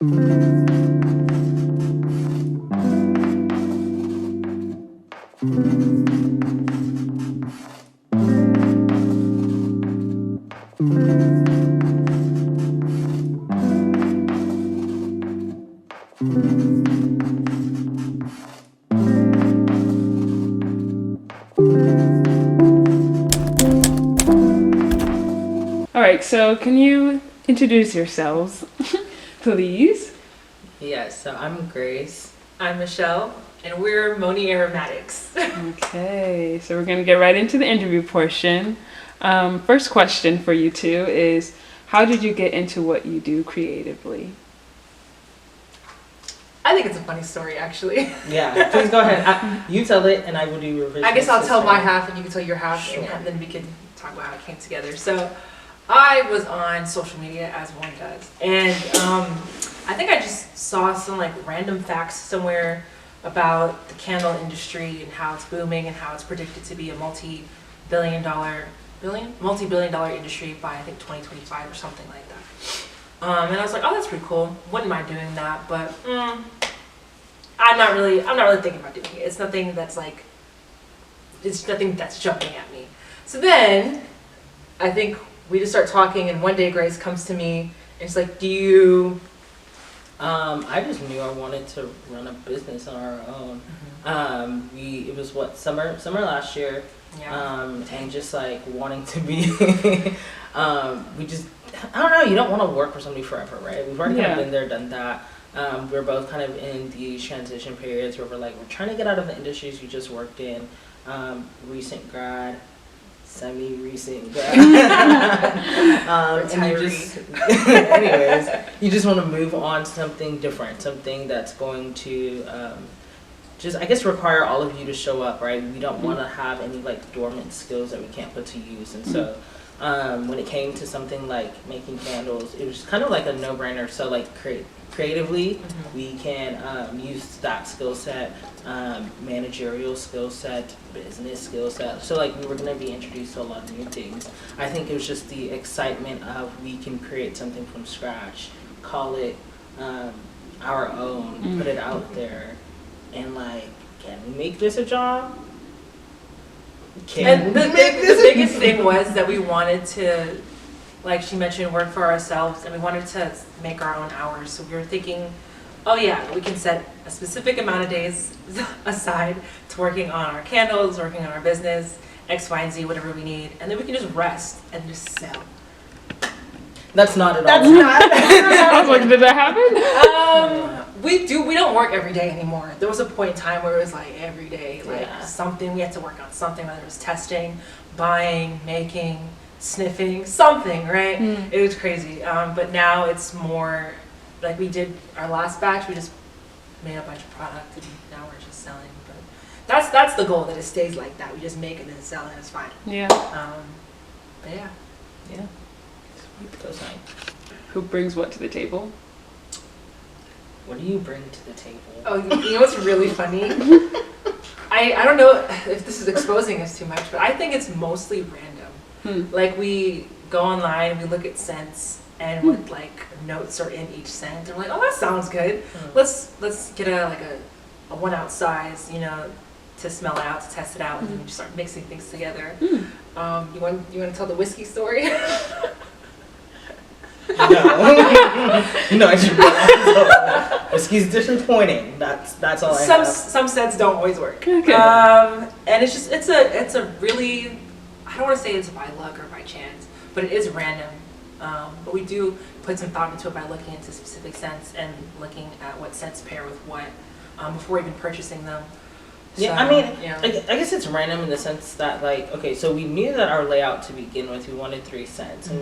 All right, so can you introduce yourselves, please? Yes, so I'm Grace. I'm Michelle, and we're MoNi Aromatix. Okay, so we're going to get right into the interview portion. First question for you two is, how did you get into what you do creatively? I think it's a funny story, actually. Yeah, please go ahead. You tell it, and I will do revision. I guess I'll tell my half, and you can tell your half, Sure. and then we can talk about how it came together. So, I was on social media, as one does, and I think I just saw some like random facts somewhere about the candle industry and how it's booming and how it's predicted to be a multi-billion dollar industry by I think 2025 or something like that. And I was like, oh, that's pretty cool. Wouldn't mind doing that, but I'm not really thinking about doing it. It's nothing that's jumping at me. So then I think we just start talking, and one day Grace comes to me and it's like, do you? I just knew I wanted to run a business on our own. Mm-hmm. It was summer last year. Yeah. And just like wanting to be, we just, I don't know, you don't want to work for somebody forever, right? We've already kind of been there, done that. We're both kind of in these transition periods where we're trying to get out of the industries we just worked in. Recent grad, semi-recent grad. And you just, anyways, you just want to move on to something different, something that's going to just, I guess, require all of you to show up, right? We don't want to have any dormant skills that we can't put to use. And so when it came to something like making candles, it was kind of like a no-brainer. So creatively, we can use that skill set, managerial skill set, business skill set. So we were going to be introduced to a lot of new things. I think it was just the excitement of we can create something from scratch, call it our own, put it out there, and can we make this a job? And the biggest thing was that we wanted to, like she mentioned, work for ourselves, and we wanted to make our own hours. So we were thinking, oh yeah, we can set a specific amount of days aside to working on our candles, working on our business, X, Y, and Z, whatever we need, and then we can just rest and just sell. That's not at all. That's not. I was like, did that happen? We don't work every day anymore. There was a point in time where it was every day, something, we had to work on something, whether it was testing, buying, making, sniffing, something, right? It was crazy. But now it's more we did our last batch, we just made a bunch of product, and now we're just selling. But that's the goal, that it stays like that. We just make it and sell it, and it's fine. Yeah. But yeah. Yeah. Goes on. Who brings what to the table? What do you bring to the table? Oh, you know what's really funny? I don't know if this is exposing us too much, but I think it's mostly random. We go online, we look at scents, and what notes are in each scent. And we're like, oh, that sounds good. Let's get a 1-ounce size, to smell it out, to test it out, and then we just start mixing things together. You want to tell the whiskey story? No, whiskey's disappointing. That's all I have. Some scents don't always work. Okay. And it's a really, I don't want to say it's by luck or by chance, but it is random. But we do put some thought into it by looking into specific scents and looking at what scents pair with what before even purchasing them. Yeah, So, I mean, yeah. I guess it's random in the sense that okay, so we knew that our layout to begin with, we wanted 3 scents, and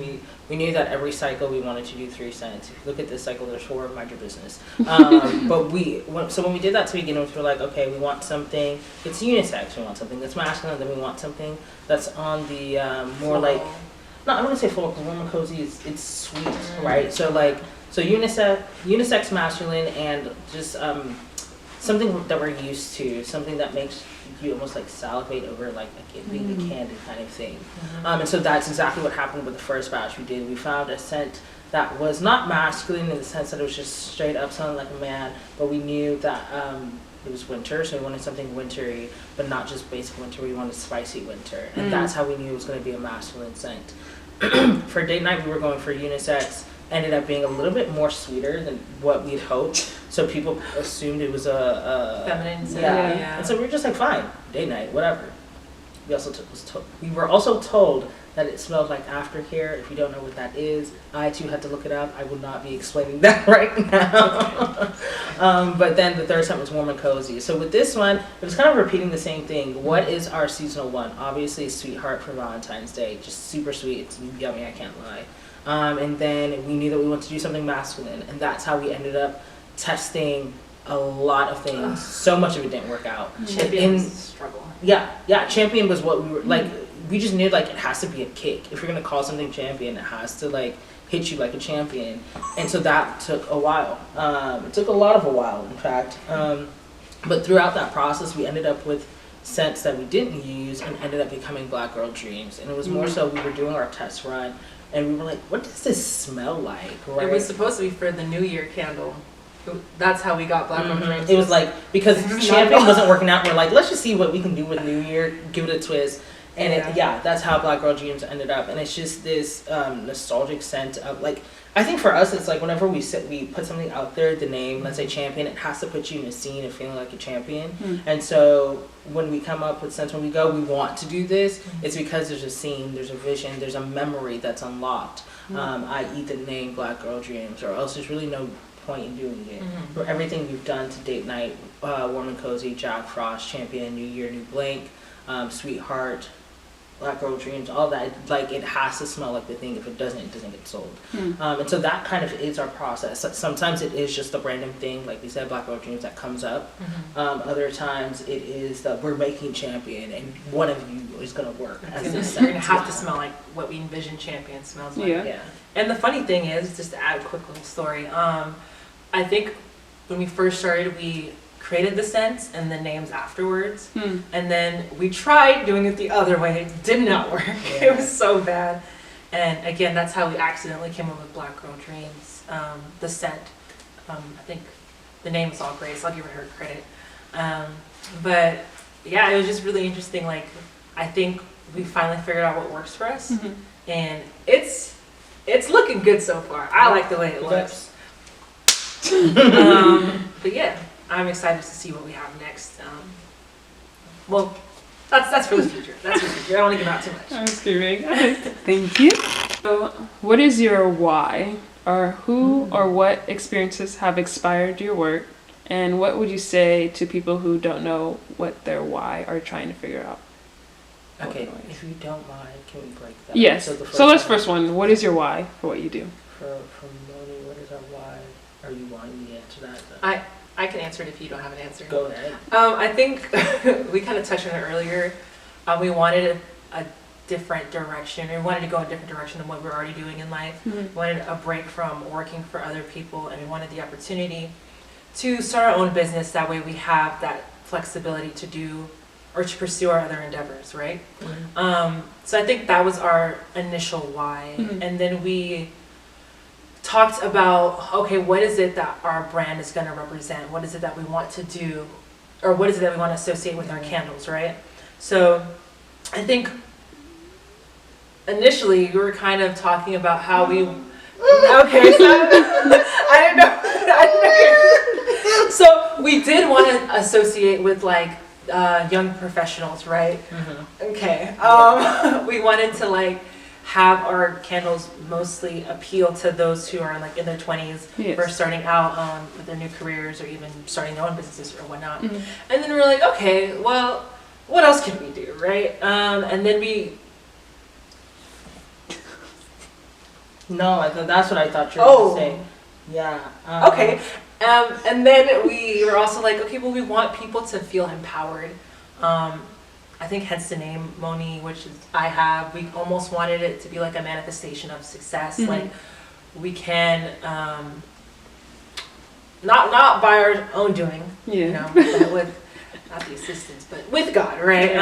we knew that every cycle we wanted to do 3 scents. If you look at this cycle, there's 4, mind your business. But when we did that to begin with, we're like, okay, we want something, it's unisex, we want something that's masculine, then we want something that's on the more no, I wouldn't say full, because warm and cozy it's sweet, right? So unisex masculine, and just something that we're used to, something that makes you almost salivate over being a candy kind of thing. And so that's exactly what happened with the first batch we did. We found a scent that was not masculine in the sense that it was just straight up sounding like a man, but we knew that it was winter, so we wanted something wintry, but not just basic winter. We wanted spicy winter, and that's how we knew it was going to be a masculine scent. For date night, we were going for unisex. Ended up being a little bit more sweeter than what we'd hoped, so people assumed it was a feminine scent. yeah. And so we were just like, fine, date night, whatever. We were also told that it smelled like aftercare. If you don't know what that is, I too had to look it up. I will not be explaining that right now. But then the third scent was warm and cozy. So with this one, it was kind of repeating the same thing. What is our seasonal one? Obviously, Sweetheart for Valentine's Day. Just super sweet. It's yummy, I can't lie. And then we knew that we wanted to do something masculine, and that's how we ended up testing a lot of things. So much of it didn't work out. Champion struggle. Yeah. Champion was what we were like. We just knew like it has to be a kick. If you're gonna call something champion, it has to like hit you like a champion. And so that took a while. It took a while, in fact. But throughout that process, we ended up with scents that we didn't use and ended up becoming Black Girl Dreams. And it was more so we were doing our test run. And we were like, what does this smell like? Right? It was supposed to be for the New Year candle. That's how we got Black Girl Dreams. It was like, because Champion wasn't working out, we're like, let's just see what we can do with New Year, give it a twist. And that's how Black Girl Dreams ended up. And it's just this nostalgic scent of like, I think for us, it's like whenever we put something out there, the name, let's say Champion, it has to put you in a scene of feeling like a champion. And so when we come up with scents, when we go, we want to do this, it's because there's a scene, there's a vision, there's a memory that's unlocked, i.e. the name Black Girl Dreams, or else there's really no point in doing it. For everything we've done to date night, Warm and Cozy, Jack Frost, Champion, New Year, New Blank, Sweetheart, Black Girl Dreams, all that, like it has to smell like the thing. If it doesn't get sold. And so that kind of is our process. Sometimes it is just a random thing, like we said, Black Girl Dreams, that comes up. Other times it is that we're making Champion and one of you is going to work. You're going to have to smell like what we envision Champion smells like. Yeah. And the funny thing is, just to add a quick little story, I think when we first started, we created the scents and the names afterwards. And then we tried doing it the other way. It did not work. It was so bad. And again, that's how we accidentally came up with Black Girl Dreams, the scent. I think the name is all great, so I'll give her credit. But yeah, it was just really interesting. Like, I think we finally figured out what works for us. And it's looking good so far. I like the way it looks. But yeah, I'm excited to see what we have next. Well, that's for the future. That's for the future. I don't want to give out too much. I'm screaming. Thank you. So, what is your why, or who or what experiences have inspired your work, and what would you say to people who don't know what their why are trying to figure out? Okay, if you don't mind, can we break that? Yes. So let's first one. What is your why for what you do? For MoNi, what is our why? Are you wanting me to answer that? I can answer it if you don't have an answer. Go ahead. I think we kind of touched on it earlier. We wanted a different direction. We wanted to go in a different direction than what we're already doing in life. We wanted a break from working for other people, and we wanted the opportunity to start our own business. That way we have that flexibility to do or to pursue our other endeavors, right? So I think that was our initial why. And then we talked about, okay, what is it that our brand is going to represent? What is it that we want to do? Or what is it that we want to associate with our candles, right? So I think initially we were kind of talking about how we... Okay, so I didn't know. So we did want to associate with like young professionals, right? Okay. We wanted to like have our candles mostly appeal to those who are like in their 20s or starting out with their new careers or even starting their own businesses or whatnot. And then we were like, okay, well, what else can we do, right? And then we... No, that's what I thought you were going to say. Yeah. Okay. And then we were also like, okay, well, we want people to feel empowered. I think hence the name MoNi, which is we almost wanted it to be like a manifestation of success. Like we can, not by our own doing, you know, but with, not the assistance, but with God, right?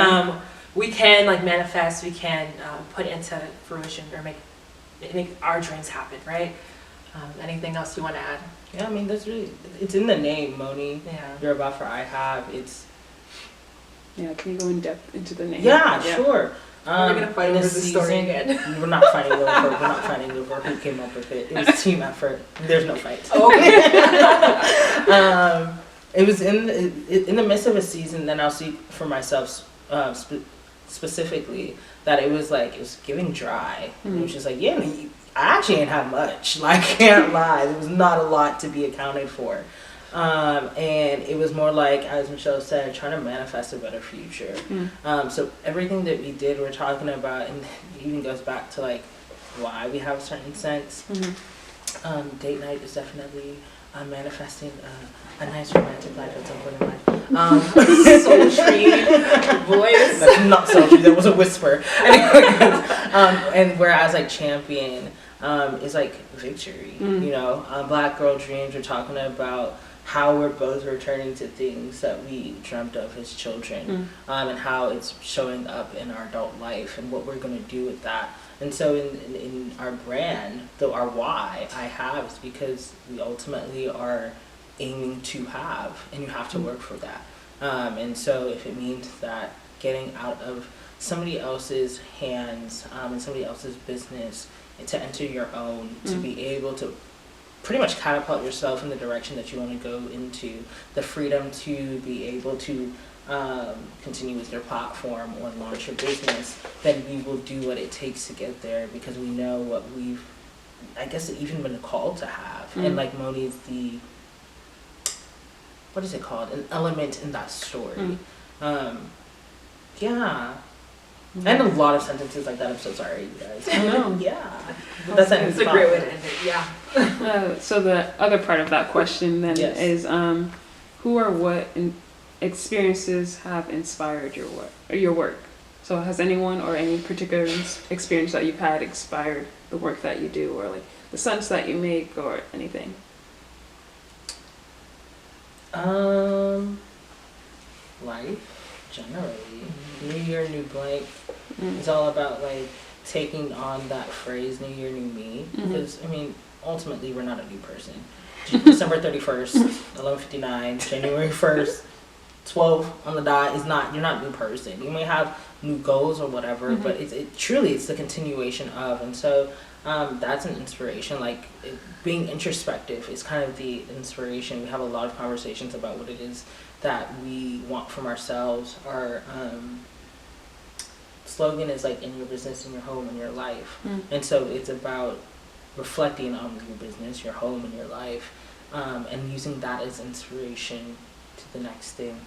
We can like manifest, we can put into fruition or make our dreams happen, right? Anything else you want to add? Yeah, I mean, that's really, it's in the name, MoNi. Yeah. You're about for I have. It's, Yeah, can you go in depth into the name? yeah, sure. We're gonna fight in over this the story season- again. We're not fighting over. We're not fighting over who came up with it. It was team effort. There's no fight. It was in the midst of a season. Then I'll speak for myself specifically that it was like it was giving dry. It was just like I actually ain't have much. Like, I can't lie. There was not a lot to be accounted for. And it was more like, as Michelle said, trying to manifest a better future. So everything that we did, we're talking about, and it even goes back to like why we have a certain sense. Date night is definitely manifesting a nice romantic life at some point in life. Sultry voice. That's not sultry, that was a whisper. And whereas like champion is like victory, you know. Black Girl Dreams, we're talking about how we're both returning to things that we dreamt of as children, and how it's showing up in our adult life and what we're going to do with that. And so in our brand, though our why I have is because we ultimately are aiming to have, and you have to work for that. And so if it means that getting out of somebody else's hands and somebody else's business and to enter your own, to be able to pretty much catapult yourself in the direction that you want to go into, the freedom to be able to continue with your platform or launch your business, then we will do what it takes to get there because we know what we've, I guess, even been called to have. And like MoNi is the, what is it called? An element in that story. Yeah. And a lot of sentences like that. I'm so sorry, you guys. No. Yeah. But that's It's a great way to end it, yeah. So the other part of that question then Yes. is, who or what experiences have inspired your work? So has anyone or any particular experience that you've had inspired the work that you do, or like the scents that you make, or anything? Life, generally. New year, new blank. It's all about like taking on that phrase, new year, new me. Because, I mean, ultimately we're not a new person. December 31st, 11:59, January 1st, 12 on the dot is not, you're not a new person. You may have new goals or whatever, but it truly it's the continuation of. And so that's an inspiration. Like being introspective is kind of the inspiration. We have a lot of conversations about what it is that we want from ourselves. Our slogan is like in your business, in your home, in your life. And so it's about reflecting on your business, your home, and your life, and using that as inspiration to the next thing.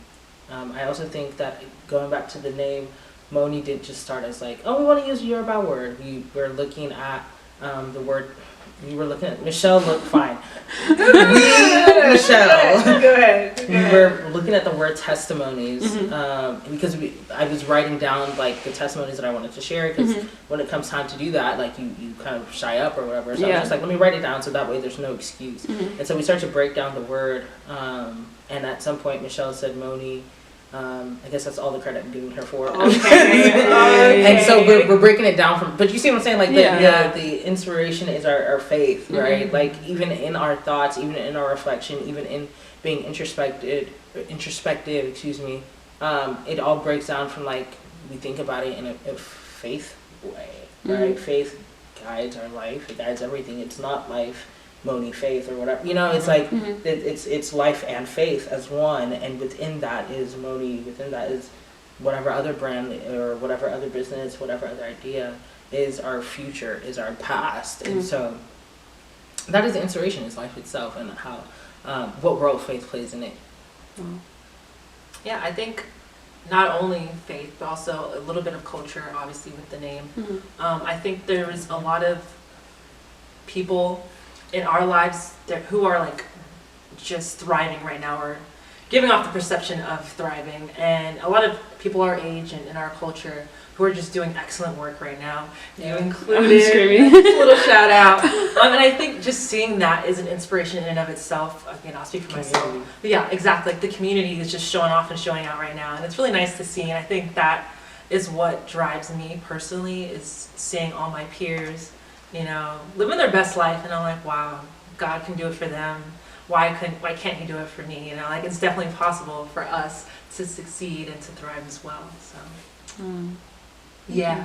I also think that going back to the name, MoNi didn't just start as like, oh, we want to use a Yoruba word. We were looking at the word. We were looking at Michelle. Look fine. Michelle. Go ahead. We were looking at the word testimonies because I was writing down like the testimonies that I wanted to share because when it comes time to do that, like you kind of shy up or whatever. So I was just like, let me write it down so that way there's no excuse. And so we started to break down the word. And at some point, Michelle said MoNi. I guess that's all the credit I'm giving her for. Okay. And so we're breaking it down from, but you see what I'm saying? Like the inspiration is our faith, right? Like even in our thoughts, even in our reflection, even in being introspective, excuse me, it all breaks down from like, we think about it in a faith way, right? Faith guides our life, it guides everything. It's not life, MoNi faith or whatever, you know, it's like it's life and faith as one, and within that is MoNi, within that is whatever other brand or whatever other business, whatever other idea is our future, is our past. And so that is the inspiration, is life itself and how what role faith plays in it. Yeah, I think not only faith but also a little bit of culture, obviously, with the name. I think there is a lot of people in our lives who are like just thriving right now, or giving off the perception of thriving, and a lot of people our age and in our culture who are just doing excellent work right now. You included. A little shout out. And I think just seeing that is an inspiration in and of itself. Again, I'll speak for myself. But yeah, exactly. Like the community is just showing off and showing out right now, and it's really nice to see. And I think that is what drives me personally, is seeing all my peers, you know, living their best life, and I'm like, wow, God can do it for them, why can't he do it for me? You know, like it's definitely possible for us to succeed and to thrive as well. So yeah.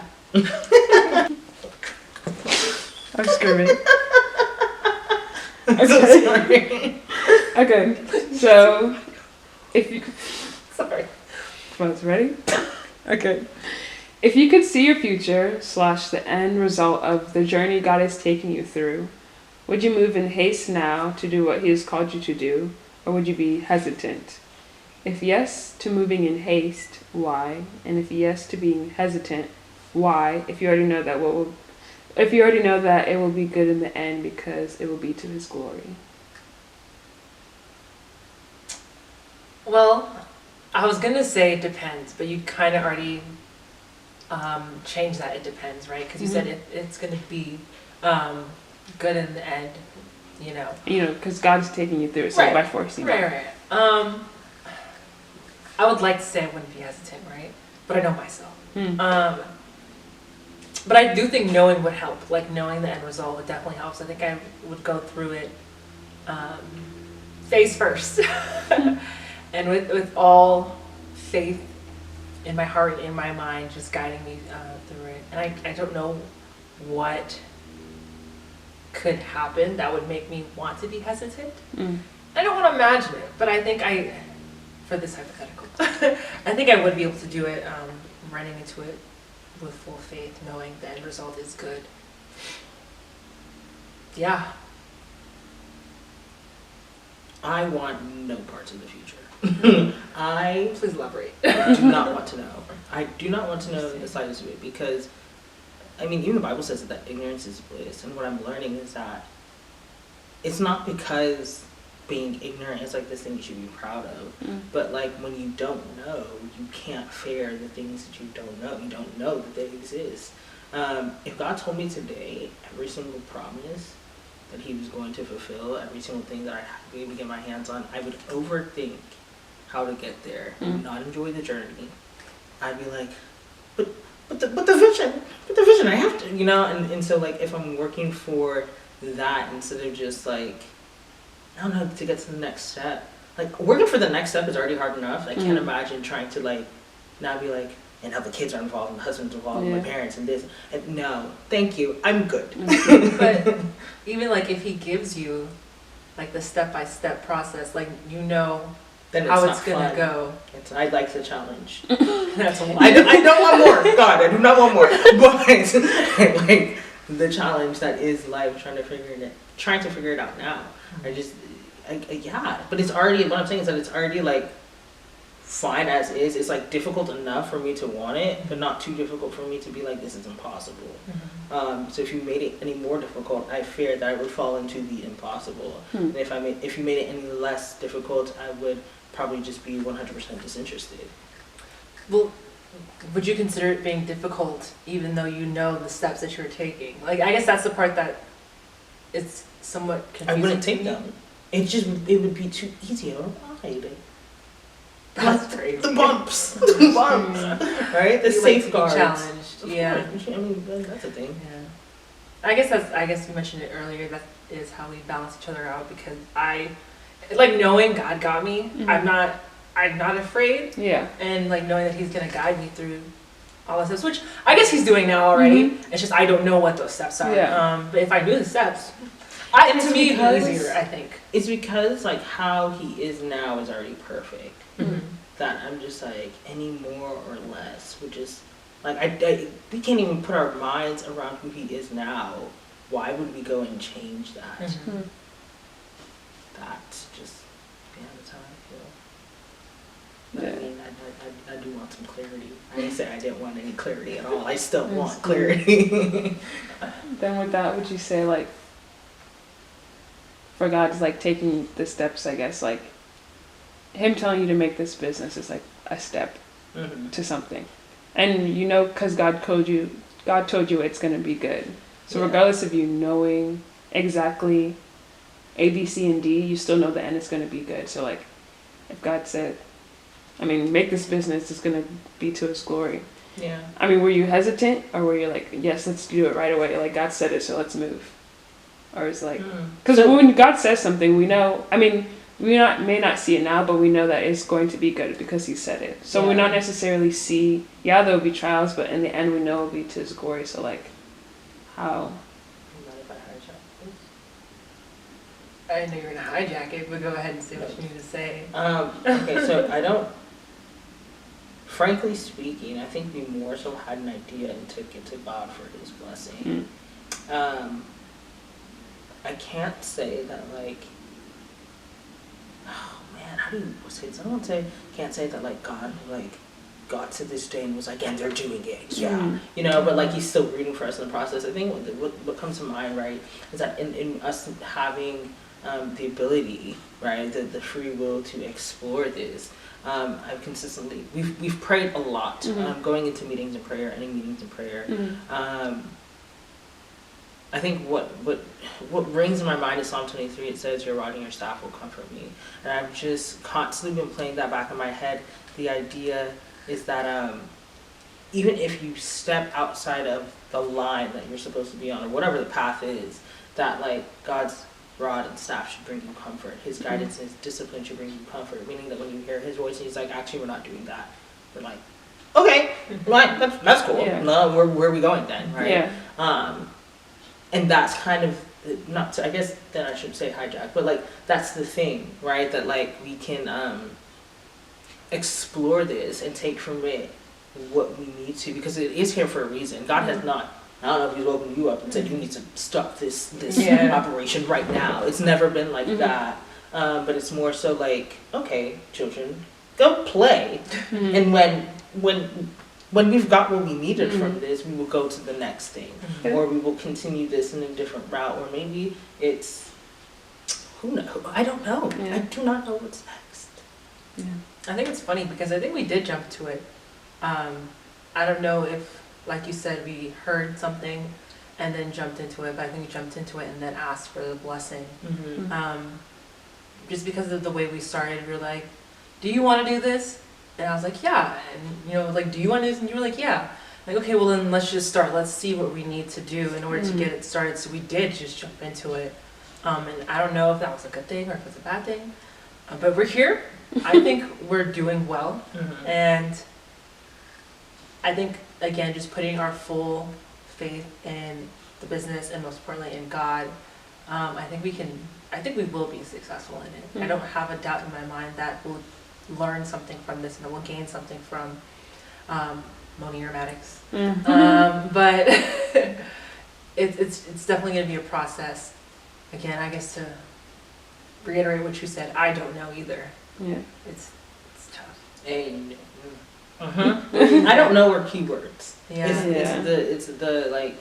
I'm screaming. I'm so sorry. Okay, so if you Sorry. was ready? Okay. If you could see your future / the end result of the journey God is taking you through, would you move in haste now to do what he has called you to do, or would you be hesitant? If yes to moving in haste, why? And if yes to being hesitant, why? If you already know that it will be good in the end because it will be to his glory. Well, I was gonna say it depends, but you kind of already changed that. It depends, right? Because you said it's gonna be good in the end, you know. You know, because God's taking you through it, so Right. by forcing you. Right. I would like to say I wouldn't be hesitant, right? But I know myself. But I do think knowing would help. Like knowing the end result would definitely help. So I think I would go through it face first, and with all faith in my heart, in my mind, just guiding me through it. And I don't know what could happen that would make me want to be hesitant. I don't want to imagine it, but I think for this hypothetical, I think I would be able to do it, running into it with full faith, knowing the end result is good. Yeah. I want no parts of the future. I Please elaborate. do not want to know. I do not want to know the slightest of it because, I mean, even the Bible says that ignorance is bliss, and what I'm learning is that it's not because being ignorant is like this thing you should be proud of, but like when you don't know, you can't fear the things that you don't know. You don't know that they exist. If God told me today every single promise that he was going to fulfill, every single thing that I had to be able to get my hands on, I would overthink how to get there, not enjoy the journey. I'd be like, but the vision, I have to, you know, and so like if I'm working for that instead of just like, I don't know, to get to the next step. Like working for the next step is already hard enough. I can't imagine trying to like now be like, and now the kids are involved, and the husband's involved, and my parents, and this. And no, thank you, I'm good. But even like if he gives you like the step-by-step process, like you know Then how not it's gonna fun. go. I like the challenge. That's a lot. I don't want more. God, I do not want more. But I like the challenge that is life, trying to figure it out now. Yeah. But it's already, what I'm saying is that it's already like fine as is. It's like difficult enough for me to want it, but not too difficult for me to be like, this is impossible. So if you made it any more difficult, I fear that I would fall into the impossible. And if you made it any less difficult, I would probably just be 100% disinterested. Well, would you consider it being difficult even though you know the steps that you're taking? Like, I guess that's the part that it's somewhat I confusing. wouldn't take to me. them. It would be too easy to ride. That's crazy. The bumps, right? The You like to be safeguards. challenged. Of Yeah. course. I mean, that's a thing. Yeah. I guess you mentioned it earlier. That is how we balance each other out, because I like knowing God got me. I'm not afraid. Yeah. And like knowing that he's gonna guide me through all the steps, which I guess he's doing now already. It's just I don't know what those steps are. Yeah. But if I knew the steps, to me it'd be easier, I think. It's because like how he is now is already perfect. That I'm just like any more or less would just like we can't even put our minds around who he is now. Why would we go and change that? That's just that's how I feel. But I mean, I do want some clarity. I didn't say I didn't want any clarity at all. I still want clarity. Then with that, would you say like for God's like taking the steps, I guess, like him telling you to make this business is like a step to something, and you know, because God told you it's gonna be good. So regardless of you knowing exactly A, B, C, and D, you still know the end is gonna be good. So like, if God said, I mean, make this business, it's gonna be to His glory. Yeah. I mean, were you hesitant, or were you like, yes, let's do it right away? Like God said it, so let's move. or is like, Mm. because So- when God says something, we know. I mean, may not see it now, but we know that it's going to be good because He said it. So we Yeah. not necessarily see. Yeah, there will be trials, but in the end, we know it will be to His glory. So like, how? Mind if I hijack this? I know you're gonna hijack it, but go ahead and say what you need to say. Okay, so I don't. Frankly speaking, I think we more so had an idea and took it to God for His blessing. I can't say that like. Oh man, how do you say this? I don't want to say. Can't say that like God like got to this day and was like, and they're doing it. Yeah, you know, but like He's still rooting for us in the process. I think what comes to mind, right, is that in us having the ability, right, the free will to explore this. I've consistently we've prayed a lot, going into meetings in prayer, ending meetings in prayer. I think what rings in my mind is Psalm 23. It says, "Your rod and your staff will comfort me," and I've just constantly been playing that back in my head. The idea is that even if you step outside of the line that you're supposed to be on, or whatever the path is, that like God's rod and staff should bring you comfort. His guidance and His discipline should bring you comfort. Meaning that when you hear His voice and He's like, actually, we're not doing that. We're like, okay, right, that's cool. Yeah. No, where are we going then, right? Yeah. And that's kind of not to, I guess then I should say hijack, but like that's the thing, right? That like we can explore this and take from it what we need to, because it is here for a reason. God has not. I don't know if He's woken you up and said you need to stop this operation right now. It's never been like that. But it's more so like, okay, children, go play, and when we've got what we needed from this, we will go to the next thing, or we will continue this in a different route, or maybe it's who knows? I don't know. Yeah. I do not know what's next. Yeah. I think it's funny because I think we did jump to it. I don't know if, like you said, we heard something and then jumped into it, but I think we jumped into it and then asked for the blessing. Just because of the way we started, we were like, "Do you want to do this?" And I was like, "Yeah." And like, "Do you want to do this?" And you were like, "Yeah." Like, okay, well then let's just start. Let's see what we need to do in order to get it started. So we did just jump into it. And I don't know if that was a good thing or if it's a bad thing, but we're here. I think we're doing well, and I think again, just putting our full faith in the business and most importantly in God, I think we will be successful in it. I don't have a doubt in my mind that we'll learn something from this and that we'll gain something from MoNi Aromatix. But it's definitely going to be a process. Again, I guess to reiterate what you said, I don't know either. Yeah. It's tough. And I don't know are keywords. Yeah. It's the like,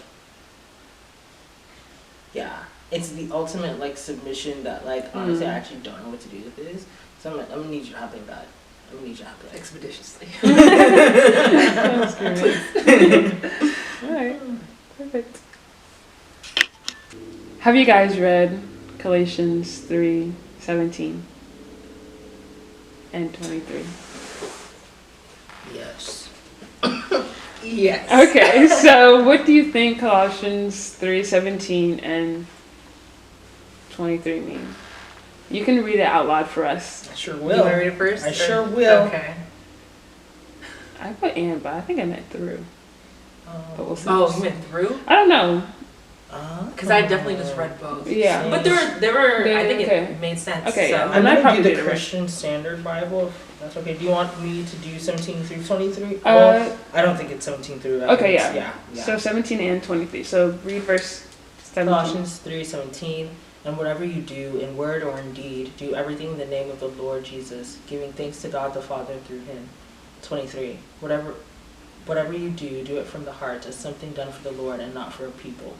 yeah, it's the ultimate like submission that like honestly I actually don't know what to do with this. So I'm gonna need you to happen that. I'm gonna need you to happen Expeditiously. Sounds good. All right. Perfect. Have you guys read Galatians 3:17 and 23? Yes. Yes. Okay, so what do you think Colossians 3:17 and 23 mean? You can read it out loud for us. I sure You want to will. read it first? I or- sure will. Okay. I put and, but I think I meant through. But we'll see. Oh, you went through? I don't know. Because I definitely just read both. Yeah. But they were. I think Okay. it made sense. Okay, So. yeah. I'm And I gonna probably do did the it right. Christian Standard Bible. If that's okay. Do you want me to do 17 through 23? Uh, I don't think it's 17 through. I Okay, think it's- yeah. yeah. So 17 and 23. So read verse 17. Colossians 3:17, and whatever you do in word or in deed, do everything in the name of the Lord Jesus, giving thanks to God the Father through Him. 23. Whatever you do it from the heart as something done for the Lord and not for a people.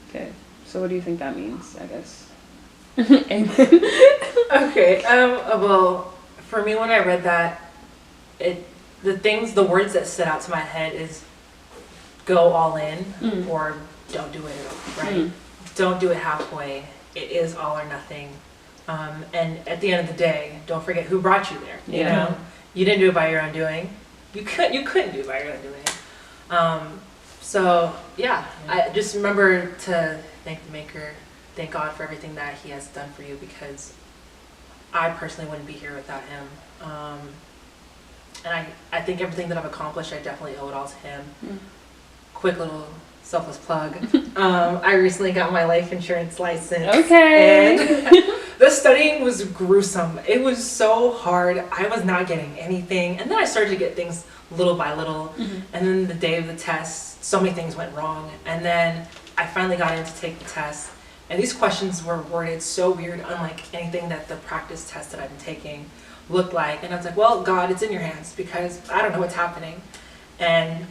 Okay. So what do you think that means? I guess. Amen. Okay. Well, for me, when I read that, the words that stood out to my head is go all in or don't do it at all, right? Don't do it halfway. It is all or nothing. And at the end of the day, don't forget who brought you there. You Yeah. know, you didn't do it by your own doing. You couldn't do it by your own doing. So yeah, I just remember to thank the Maker, thank God for everything that He has done for you, because I personally wouldn't be here without Him. And I think everything that I've accomplished, I definitely owe it all to Him. Quick little selfless plug. I recently got my life insurance license. Okay. And the studying was gruesome. It was so hard. I was not getting anything. And then I started to get things little by little. And then the day of the test, so many things went wrong. And then I finally got in to take the test. And these questions were worded so weird, unlike anything that the practice test that I've been taking looked like. And I was like, well, God, it's in your hands, because I don't know what's happening. And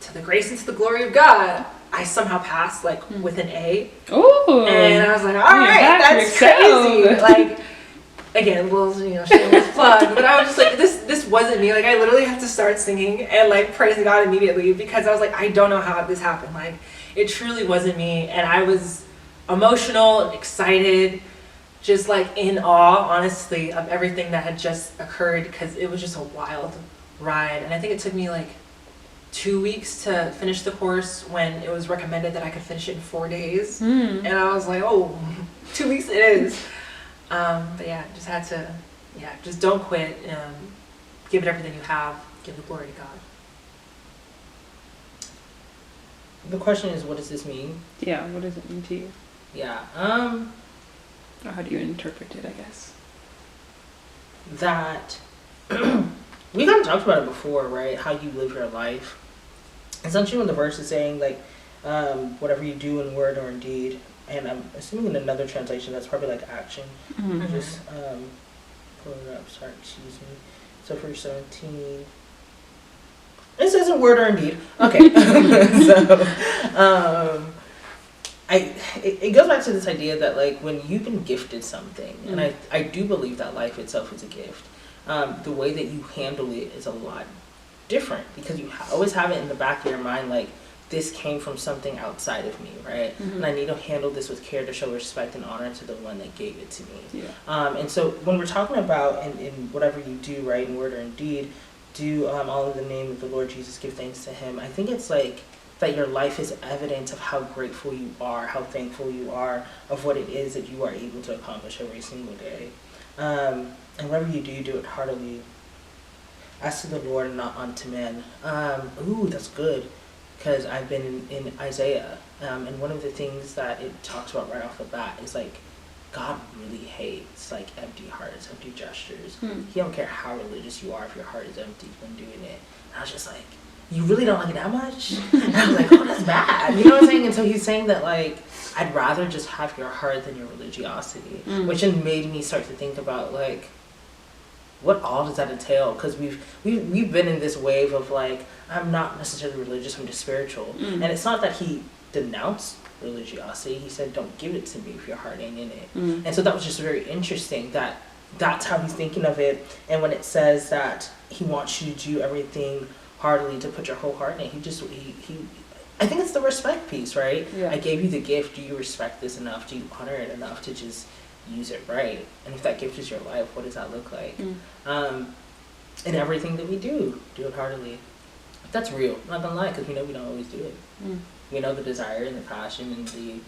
to the grace and to the glory of God, I somehow passed, like, with an A. Ooh. And I was like, all right, that's crazy. Like, again, little, shameless plug. But I was just like, this wasn't me. Like, I literally had to start singing and, like, praising God immediately, because I was like, I don't know how this happened. Like, it truly wasn't me. And I was emotional and excited, just, like, in awe, honestly, of everything that had just occurred, because it was just a wild ride. And I think it took me, like, 2 weeks to finish the course, when it was recommended that I could finish it in 4 days. And I was like, oh, 2 weeks it is. But yeah, just had to, just don't quit. Give it everything you have. Give the glory to God. The question is, what does this mean? Yeah, what does it mean to you? Yeah. Or how do you interpret it, I guess? That we kind of talked about it before, right? How you live your life. Essentially, when the verse is saying, like, whatever you do in word or in deed, and I'm assuming in another translation that's probably like action. Just pull it up. Sorry, excuse me. So verse 17. It says in word or in deed. Okay. So, it goes back to this idea that, like, when you've been gifted something, and I do believe that life itself is a gift, the way that you handle it is a lot different, because you always have it in the back of your mind, like, this came from something outside of me, right? And I need to handle this with care to show respect and honor to the one that gave it to me. And so when we're talking about in whatever you do, right, in word or in deed, do all in the name of the Lord Jesus, give thanks to Him. I think it's like that your life is evidence of how grateful you are, how thankful you are of what it is that you are able to accomplish every single day. And whatever you do, do it heartily, as to the Lord and not unto men. Ooh, that's good, because I've been in Isaiah, and one of the things that it talks about right off the bat is, like, God really hates, like, empty hearts, empty gestures. He don't care how religious you are. If your heart is empty when doing it. And I was just like, you really don't like it that much? And I was like, oh, that's bad. You know what I'm saying? And so he's saying that, like, I'd rather just have your heart than your religiosity, which then made me start to think about, like, what all does that entail? Because we've been in this wave of, like, I'm not necessarily religious, I'm just spiritual. And it's not that he denounced religiosity. He said, don't give it to me if your heart ain't in it. And so that was just very interesting, that that's how he's thinking of it. And when it says that he wants you to do everything heartily, to put your whole heart in it, he I think it's the respect piece, right? I gave you the gift. Do you respect this enough? Do you honor it enough to just use it right? And if that gift is your life, what does that look like? In everything that we do it heartily. That's real. I'm not gonna lie, because we know we don't always do it. We know the desire and the passion and the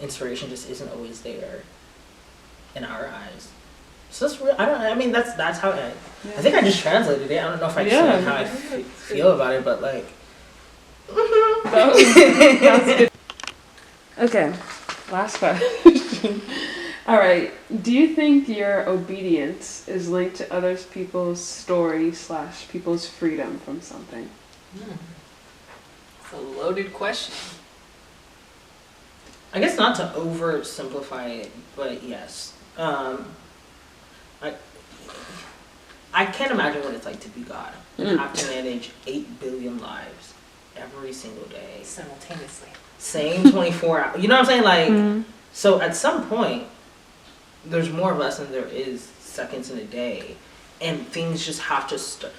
inspiration just isn't always there in our eyes. So that's real. I mean, that's how I think I just translated it. I don't know if I explained how I feel about it, but, like, that was good. Okay, last question. All right. Do you think your obedience is linked to other people's story / people's freedom from something? It's a loaded question. I guess not to oversimplify it, but yes. I can't imagine what it's like to be God and have to manage 8 billion lives every single day. Simultaneously. Same 24 hours. You know what I'm saying? Like, so at some point, there's more of us than there is seconds in a day. And things just have to start.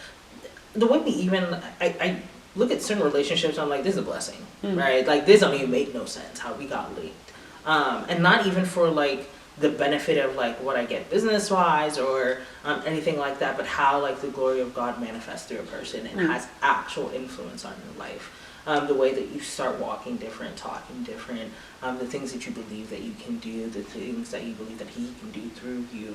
The way we even, I look at certain relationships, I'm like, this is a blessing, right? Like, this don't even make no sense how we got linked. And not even for, like, the benefit of, like, what I get business-wise or anything like that, but how, like, the glory of God manifests through a person and has actual influence on your life. the way that you start walking different, talking different, the things that you believe that you can do, the things that you believe that he can do through you.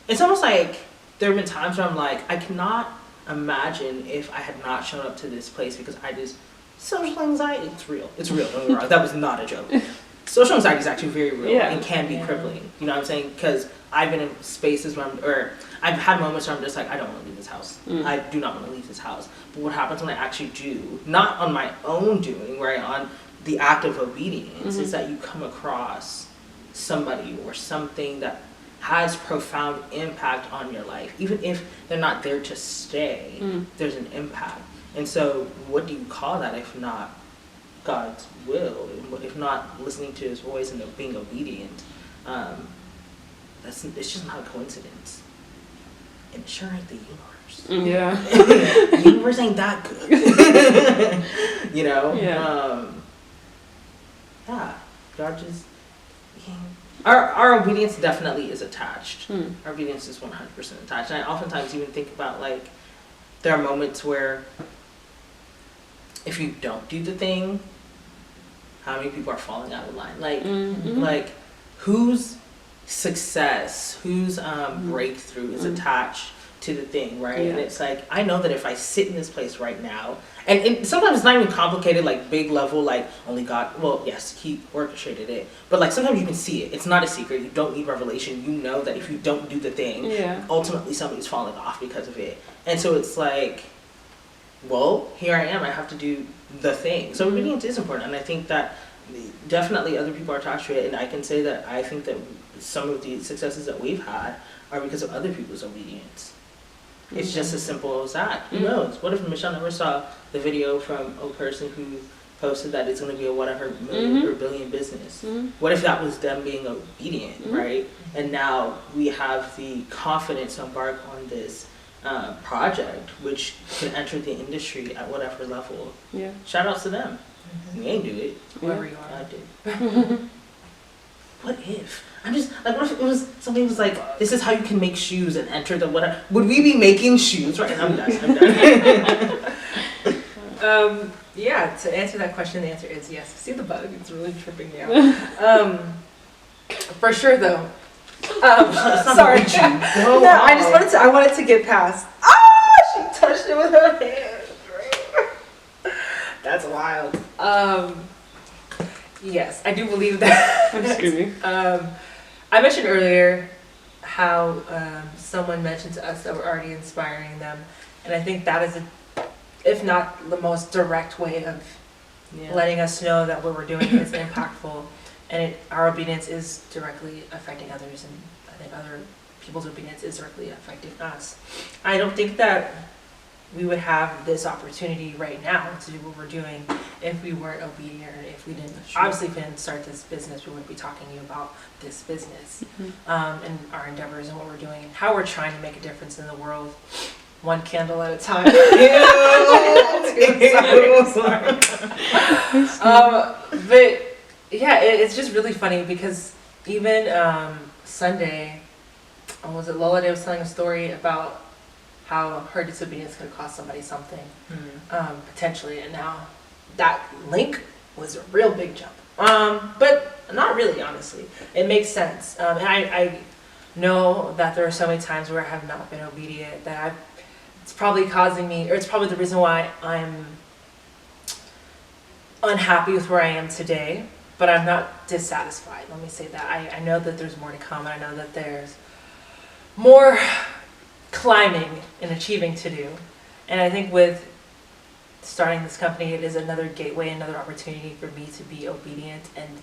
It's almost like there have been times where I'm like, I cannot imagine if I had not shown up to this place because social anxiety, it's real. It's real, don't get me wrong. That was not a joke. Social anxiety is actually very real and can be crippling. You know what I'm saying? Because I've been in spaces where I've had moments where I'm just like, I don't want to leave this house. I do not want to leave this house. But what happens when I actually do, not on my own doing, right, on the act of obedience, is that you come across somebody or something that has profound impact on your life. Even if they're not there to stay, there's an impact. And so what do you call that if not God's will, if not listening to his voice and being obedient? It's just not a coincidence. And sure ain't the universe. Yeah. The universe ain't that good. You know? Yeah. Yeah. God just... Our obedience definitely is attached. Our obedience is 100% attached. And I oftentimes even think about, like, there are moments where if you don't do the thing, how many people are falling out of line? Like, like whose success, whose breakthrough is attached to the thing, right? And it's like, I know that if I sit in this place right now, and sometimes it's not even complicated, like big level, like only God, well, yes, he orchestrated it, but like sometimes you can see it. It's not a secret. You don't need revelation. You know that if you don't do the thing, ultimately somebody's falling off because of it. And so it's like, well, here I am. I have to do the thing. So obedience is important. And I think that definitely other people are attached to it. And I can say that I think that some of the successes that we've had are because of other people's obedience. It's just as simple as that. Who knows? What if Michelle never saw the video from a person who posted that it's going to be a whatever million or billion business? What if that was them being obedient, right? And now we have the confidence to embark on this project, which can enter the industry at whatever level. Yeah. Shout outs to them. We ain't do it. Whoever you are. I did. What if? I'm just like, what if it was somebody was like, this is how you can make shoes and enter the whatever? Would we be making shoes? Right? I'm done. Yeah. To answer that question, the answer is yes. See the bug? It's really tripping me out. For sure, though. Sorry. No, I wanted to get past. She touched it with her hand. That's wild. Yes, I do believe that. I'm screaming. I mentioned earlier how someone mentioned to us that we're already inspiring them, and I think that is, if not the most direct way of letting us know that what we're doing is impactful, and our obedience is directly affecting others, and I think other people's obedience is directly affecting us. I don't think that we would have this opportunity right now to do what we're doing if we weren't obedient, or if we didn't, obviously if we didn't start this business, we wouldn't be talking to you about this business, and our endeavors and what we're doing and how we're trying to make a difference in the world, one candle at a time. But yeah, it's just really funny because even Sunday, was it Lola Day was telling a story about how her disobedience could cost somebody something, potentially, and now that link was a real big jump. But not really, honestly. It makes sense. And I know that there are so many times where I have not been obedient that it's probably causing me, or it's probably the reason why I'm unhappy with where I am today, but I'm not dissatisfied. Let me say that. I know that there's more to come, and I know that there's more climbing and achieving to do. And I think with starting this company, it is another gateway, another opportunity for me to be obedient and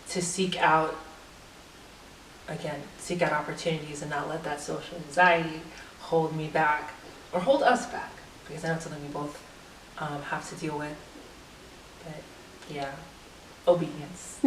to seek out opportunities and not let that social anxiety hold me back or hold us back, because I know it's something we both have to deal with. But yeah, obedience.